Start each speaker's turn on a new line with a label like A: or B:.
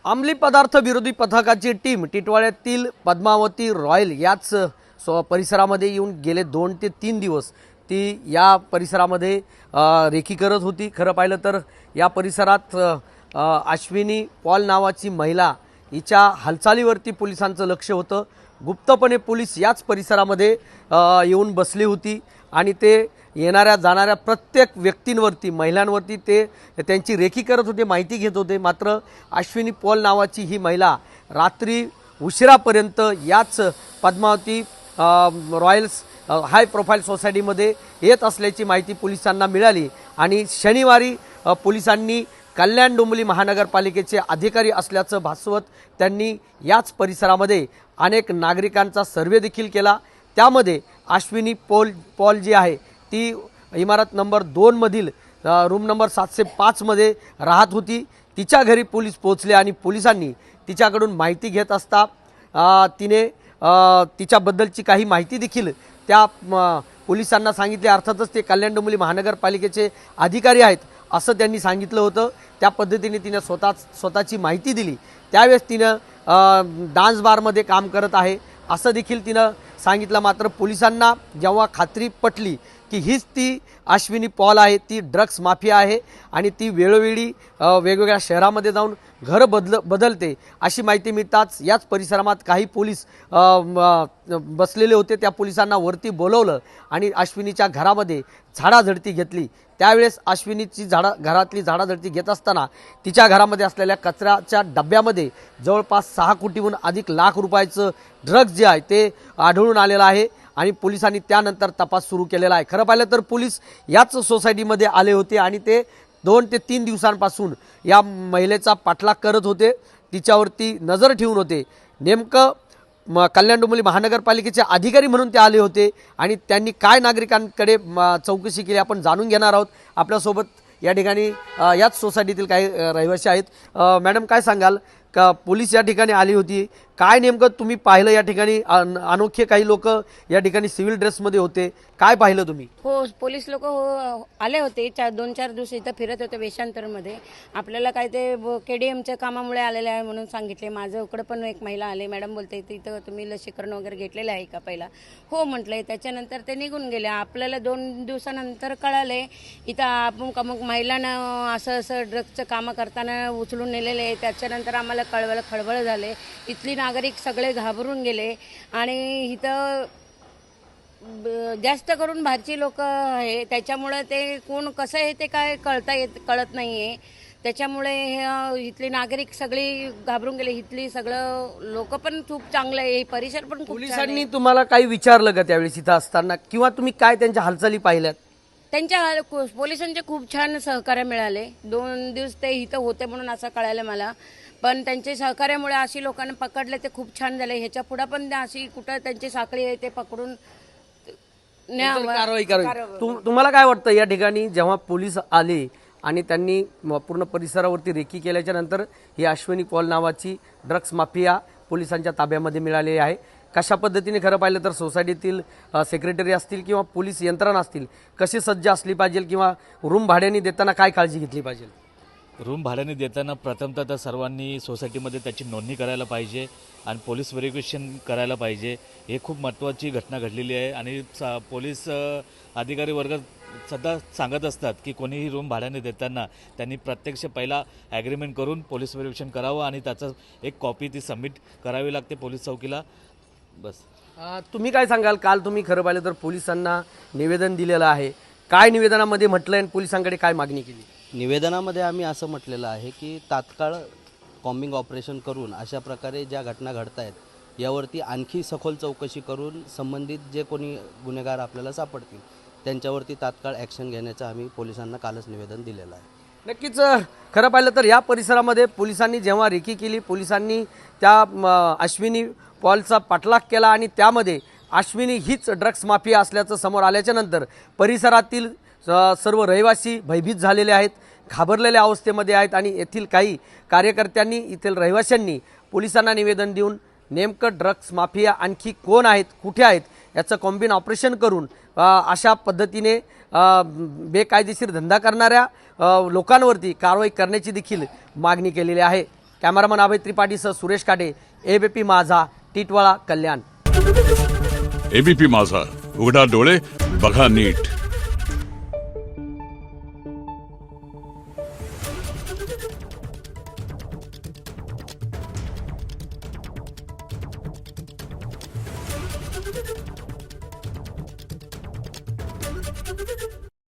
A: अंमली पदार्थ विरोधी पथकाची टीम टिटवाळ्यातील पद्मावती रॉयल याच परिसरामध्ये येऊन गेले 2 ते 3 दिवस ती या परिसरामध्ये रेकी करत होती। खरं पाहिलं तर या परिसरात अश्विनी पॉल नावाची महिला हिच्या हालचालीवरती पोलिसांचं लक्ष होतं। गुप्तपणे पोलीस याच परिसरामध्ये येऊन बसली होती आणि ते येणाऱ्या जाणाऱ्या प्रत्येक व्यक्तींवरती महिलांवरती ते त्यांची रेकी करत होते, माहिती घेत होते। मात्र अश्विनी पॉल नावाची ही महिला रात्री उशिरापर्यंत याच पद्मावती रॉयल्स हाय प्रोफाईल सोसायटीमध्ये येत असल्याची माहिती पोलिसांना मिळाली आणि शनिवारी पोलिसांनी कल्याण डोंबिवली महानगरपालिकेचे अधिकारी असल्याचं भासवत त्यांनी याच परिसरामध्ये अनेक नागरिकांचा सर्वे देखील केला। त्यामध्ये अश्विनी पॉल जी आहे ती इमारत नंबर 2 मधील रूम नंबर 705 मध्ये राहत होती। तिच्या घरी पोलीस पोहोचले आणि पोलिसांनी तिच्याकडून माहिती घेत असता तिने तिच्याबद्दलची काही माहिती देखील त्या पोलिसांना सांगितली। अर्थातच ते कल्याण डोंबिवली महानगरपालिकेचे अधिकारी आहेत असं त्यांनी सांगितलं होतं। त्या पद्धतीने तिने स्वतःची माहिती दिली। त्यावेळेस तिनं डान्स बारमध्ये काम करत आहे असं देखील तिनं सांगितलं। मात्र पोलिसांना जेव्हा खात्री पटली की हीच ती अश्विनी पॉल आहे, ती ड्रग्स माफिया आहे आणि ती वेळोवेळी वेगवेगळ्या शहरामध्ये जाऊन घर बदलते अशी माहिती मिळताच याच परिसरात काही पोलीस बसलेले होते। त्या पोलिसांना वरती बोलवलं आणि अश्विनीच्या घरामध्ये झाडाझडती घेतली। त्यावेळेस अश्विनीची घरातली झाडाझडती घेत असताना तिच्या घरामध्ये असलेल्या कचऱ्याच्या डब्यामध्ये जवळपास 6 कोटीहून अधिक लाख रुपयाचं ड्रग्ज जे आहे ते आढळून आलेलं आहे आणि पोलिसांनी त्यानंतर तपास सुरू केलेला आहे। खरं पाहिलं तर पोलीस याच सोसायटीमध्ये आले होते आणि ते 2 ते 3 दिवसांपासून या महिलेचा पाठलाग करत होते, तिच्यावरती नजर ठेवून होते। नेमकं कल्याण डोंबिवली महानगरपालिकेचे अधिकारी म्हणून ते आले होते आणि त्यांनी काय नागरिकांकडे चौकशी केली आपण जाणून घेणार आहोत। आपल्यासोबत या ठिकाणी याच सोसायटीतील काही रहिवासी आहेत। मॅडम काय सांगाल का पोलीस या ठिकाणी आली होती, काय नेमकं तुम्ही पाहिलं या ठिकाणी? अनोखे काही लोक या ठिकाणी सिव्हिल ड्रेसमध्ये होते, काय पाहिलं तुम्ही?
B: हो, पोलीस लोक आले होते 2-4 दिवस इथं फिरत होते वेशांतरमध्ये। आपल्याला काय ते केडीएमच्या कामामुळे आलेले आहे म्हणून सांगितले। माझ्याकडे पण एक महिला आली, मॅडम बोलते तिथं तुम्ही लसीकरण वगैरे घेतलेलं आहे का पहिला? हो म्हटलंय। त्याच्यानंतर ते निघून गेले। आपल्याला 2 दिवसानंतर कळाले इथं अमुक महिलांना असं ड्रग्सचं कामं करताना उचलून नेलेले आहे। त्याच्यानंतर आम्हाला खळबळ झाले, इथली नागरिक सगळे घाबरून गेले आणि इथं जास्त करून बाहेरची लोक आहे त्याच्यामुळे ते कोण कसं आहे ते काय कळत नाही आहे। त्याच्यामुळे इथले नागरिक सगळे घाबरून गेले। इथली सगळं लोक पण खूप चांगलं आहे, परिसर पण खूप।
A: पोलिसांनी तुम्हाला काही विचारलं का त्यावेळेस इथं असताना किंवा तुम्ही काय त्यांच्या हालचाली पाहिल्यात?
B: त्यांच्या पोलिसांचे खूप छान सहकार्य मिळाले। 2 दिवस ते इथं होते म्हणून असं कळालं मला, पण त्यांचे सहकार्यामुळे अशी लोकांना पकडले ते खूप छान झाले। ह्याच्या पुढे पण अशी कुठं त्यांची साखळी आहे ते पकडून
A: कारवाई करावी। तुम्हाला काय वाटतं या ठिकाणी जेव्हा पोलीस आले आणि त्यांनी पूर्ण परिसरावरती रेकी केल्याच्या नंतर ही अश्विनी पॉल नावाची ड्रग्स माफिया पोलिसांच्या ताब्यामध्ये मिळालेली आहे, कशा पद्धतीने खरं पाहिलं तर सोसायटीतील सेक्रेटरी असतील किंवा पोलीस यंत्रणा असतील कशी सज्ज असली पाहिजे किंवा रूम भाड्याने देताना काय काळजी घेतली पाहिजे?
C: रूम भाड्याने देताना प्रथमतः तर सर्वांनी सोसायटीमध्ये त्याची नोंदणी करायला पाहिजे आणि पोलीस व्हेरिफिकेशन करायला पाहिजे। हे खूप महत्त्वाची घटना घडलेली आहे आणि पोलीस अधिकारी वर्ग सध्या सांगत असतात की कोणीही रूम भाड्याने देताना त्यांनी प्रत्यक्ष पहिला ॲग्रीमेंट करून पोलीस व्हेरिफिकेशन करावं आणि त्याचं एक कॉपी ती सबमिट करावी लागते पोलीस चौकीला। बस
A: तुम्ही काय सांगाल? काल तुम्ही खरं पाहिलं तर पोलिसांना निवेदन दिलेलं आहे, काय निवेदनामध्ये म्हटलं आणि पोलिसांकडे काय मागणी केली?
D: निवेदनामध्ये आम्ही असं म्हटलेलं आहे की तात्काळ कॉम्बिंग ऑपरेशन करून अशा प्रकारे ज्या घटना घडत आहेत यावरती आणखी सखोल चौकशी करून संबंधित जे कोणी गुन्हेगार आपल्याला सापडतील त्यांच्यावरती तात्काळ ॲक्शन घेण्याचं आम्ही पोलिसांना कालच निवेदन दिलेलं आहे।
A: नक्कीच खरं पाहिलं तर या परिसरामध्ये पोलिसांनी जेव्हा रेकी केली, पोलिसांनी त्या अश्विनी पॉलचा पाठलाग केला आणि त्यामध्ये अश्विनी हीच ड्रग्स माफिया असल्याचं समोर आल्याच्या नंतर परिसरातील सर्व रहिवासी भयभीत झालेले आहेत, घाबरलेल्या अवस्थेमध्ये आहेत आणि येथील काही कार्यकर्त्यांनी येथील रहिवाशांनी पोलिसांना निवेदन देऊन नेमकं ड्रग्स माफिया आणखी कोण आहेत, कुठे आहेत याचं कॉम्बिन ऑपरेशन करून अशा पद्धतीने बेकायदेशीर धंदा करणाऱ्या लोकांवरती कारवाई करण्याची देखील मागणी केलेली आहे। कॅमेरामन अभय त्रिपाठीसह सुरेश काटे, एबीपी माझा, टिटवाळा, कल्याण.
E: एबीपी माझा, उघडा डोळे बघा नीट.